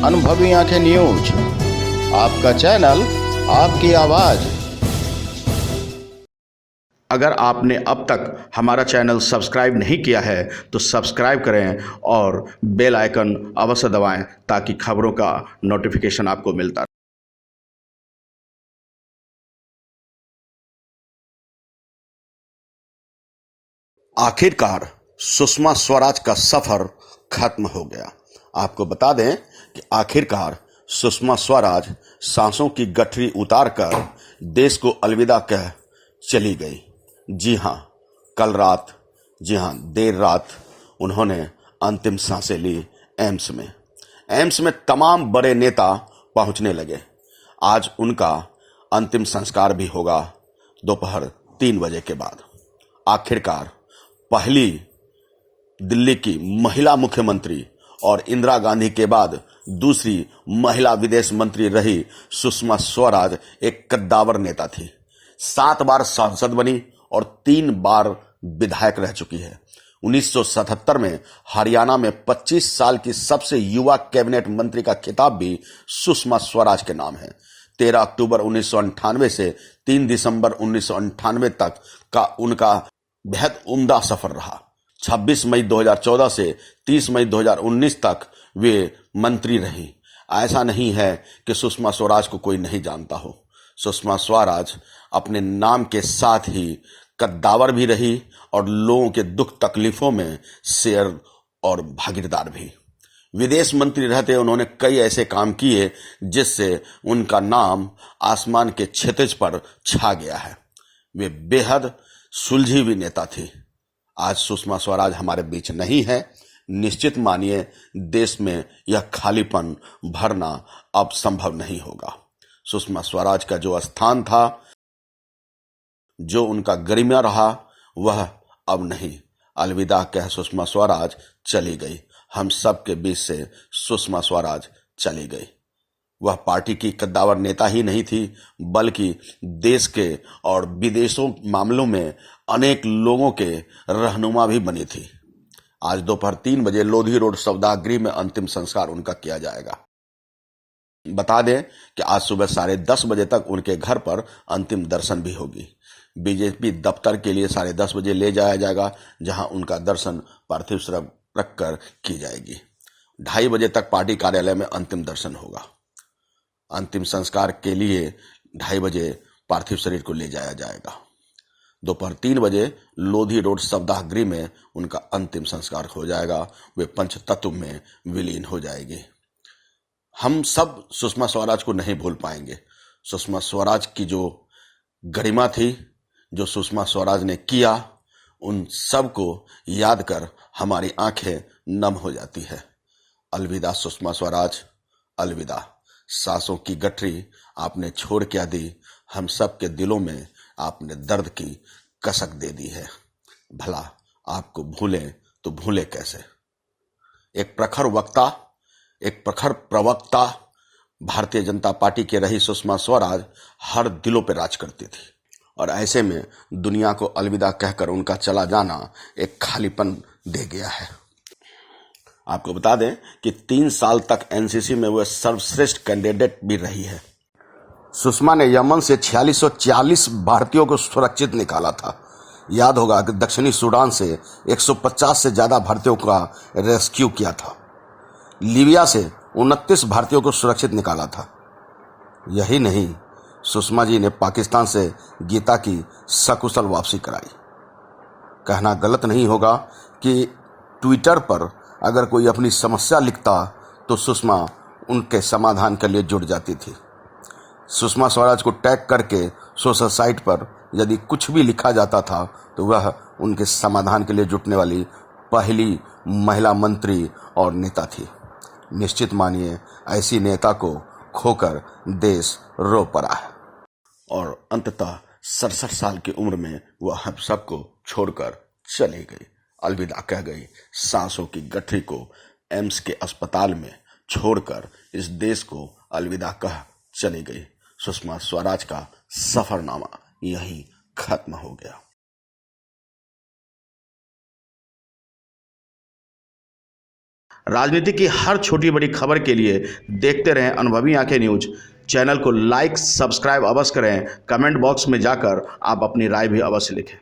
अनुभवी आंखें न्यूज, आपका चैनल, आपकी आवाज। अगर आपने अब तक हमारा चैनल सब्सक्राइब नहीं किया है तो सब्सक्राइब करें और बेल आइकन अवश्य दबाएं ताकि खबरों का नोटिफिकेशन आपको मिलता रहे। आखिरकार सुषमा स्वराज का सफर खत्म हो गया। आपको बता दें कि आखिरकार सुषमा स्वराज सांसों की गठरी उतारकर देश को अलविदा कह चली गई। जी हां, कल रात, देर रात उन्होंने अंतिम सांसें ली एम्स में। एम्स में तमाम बड़े नेता पहुंचने लगे। आज उनका अंतिम संस्कार भी होगा दोपहर 3 बजे के बाद। आखिरकार पहली दिल्ली की महिला मुख्यमंत्री और इंदिरा गांधी के बाद दूसरी महिला विदेश मंत्री रही सुषमा स्वराज एक कद्दावर नेता थी। 7 बार सांसद बनी और 3 बार विधायक रह चुकी है। 1977 में हरियाणा में 25 साल की सबसे युवा कैबिनेट मंत्री का खिताब भी सुषमा स्वराज के नाम है। 13 अक्टूबर 1998 से 3 दिसंबर 1998 तक का उनका बेहद उम्दा सफर रहा। 26 मई 2014 से 30 मई 2019 तक वे मंत्री रही। ऐसा नहीं है कि सुषमा स्वराज को कोई नहीं जानता हो। सुषमा स्वराज अपने नाम के साथ ही कद्दावर भी रही और लोगों के दुख तकलीफों में शेयर और भागीदार भी। विदेश मंत्री रहते उन्होंने कई ऐसे काम किए जिससे उनका नाम आसमान के क्षितिज पर छा गया है। वे बेहद सुलझी हुई नेता थी। आज सुषमा स्वराज हमारे बीच नहीं है। निश्चित मानिए देश में यह खालीपन भरना अब संभव नहीं होगा। सुषमा स्वराज का जो स्थान था, जो उनका गरिमा रहा, वह अब नहीं। अलविदा कह सुषमा स्वराज चली गई। हम सब के बीच से सुषमा स्वराज चली गई। वह पार्टी की कद्दावर नेता ही नहीं थी, बल्कि देश के और विदेशों मामलों में अनेक लोगों के रहनुमा भी बनी थी। आज दोपहर 3 बजे लोधी रोड सौदागृह में अंतिम संस्कार उनका किया जाएगा। बता दें कि आज सुबह 10:30 बजे तक उनके घर पर अंतिम दर्शन भी होगी। बीजेपी दफ्तर के लिए 10:30 बजे ले जाया जाएगा, जहां उनका दर्शन पार्थिव शरीर रखकर की जाएगी। 2:30 बजे तक पार्टी कार्यालय में अंतिम दर्शन होगा। अंतिम संस्कार के लिए 2:30 बजे पार्थिव शरीर को ले जाया जाएगा। दोपहर 3 बजे लोधी रोड सौदागृह में उनका अंतिम संस्कार हो जाएगा। वे पंचतत्व में विलीन हो जाएगी। हम सब सुषमा स्वराज को नहीं भूल पाएंगे। सुषमा स्वराज की जो गरिमा थी, जो सुषमा स्वराज ने किया, उन सब को याद कर हमारी आंखें नम हो जाती है। अलविदा सुषमा स्वराज, अलविदा। सांसों की गठरी आपने छोड़ क्या दी, हम सब के दिलों में आपने दर्द की कसक दे दी है। भला आपको भूलें तो भूले कैसे। एक प्रखर वक्ता, एक प्रखर प्रवक्ता भारतीय जनता पार्टी के रही सुषमा स्वराज हर दिलों पर राज करती थी, और ऐसे में दुनिया को अलविदा कहकर उनका चला जाना एक खालीपन दे गया है। आपको बता दें कि 3 साल तक एनसीसी में वह सर्वश्रेष्ठ कैंडिडेट भी रही है। सुषमा ने यमन से 4640 भारतीयों को सुरक्षित निकाला था। याद होगा कि दक्षिणी सूडान से 150 से ज्यादा भारतीयों का रेस्क्यू किया था। लीबिया से 29 भारतीयों को सुरक्षित निकाला था। यही नहीं, सुषमा जी ने पाकिस्तान से गीता की सकुशल वापसी कराई। कहना गलत नहीं होगा कि ट्विटर पर अगर कोई अपनी समस्या लिखता तो सुषमा उनके समाधान के लिए जुट जाती थी। सुषमा स्वराज को टैग करके सोशल साइट पर यदि कुछ भी लिखा जाता था तो वह उनके समाधान के लिए जुटने वाली पहली महिला मंत्री और नेता थी। निश्चित मानिए ऐसी नेता को खोकर देश रो पड़ा है, और अंततः 67 साल की उम्र में वह हम सबको छोड़कर चली गई, अलविदा कह गई। सांसों की गठरी को एम्स के अस्पताल में छोड़कर इस देश को अलविदा कह चली गई। सुषमा स्वराज का सफरनामा यहीं खत्म हो गया। राजनीति की हर छोटी बड़ी खबर के लिए देखते रहें अनुभवी आंखें न्यूज। चैनल को लाइक सब्सक्राइब अवश्य करें। कमेंट बॉक्स में जाकर आप अपनी राय भी अवश्य लिखें।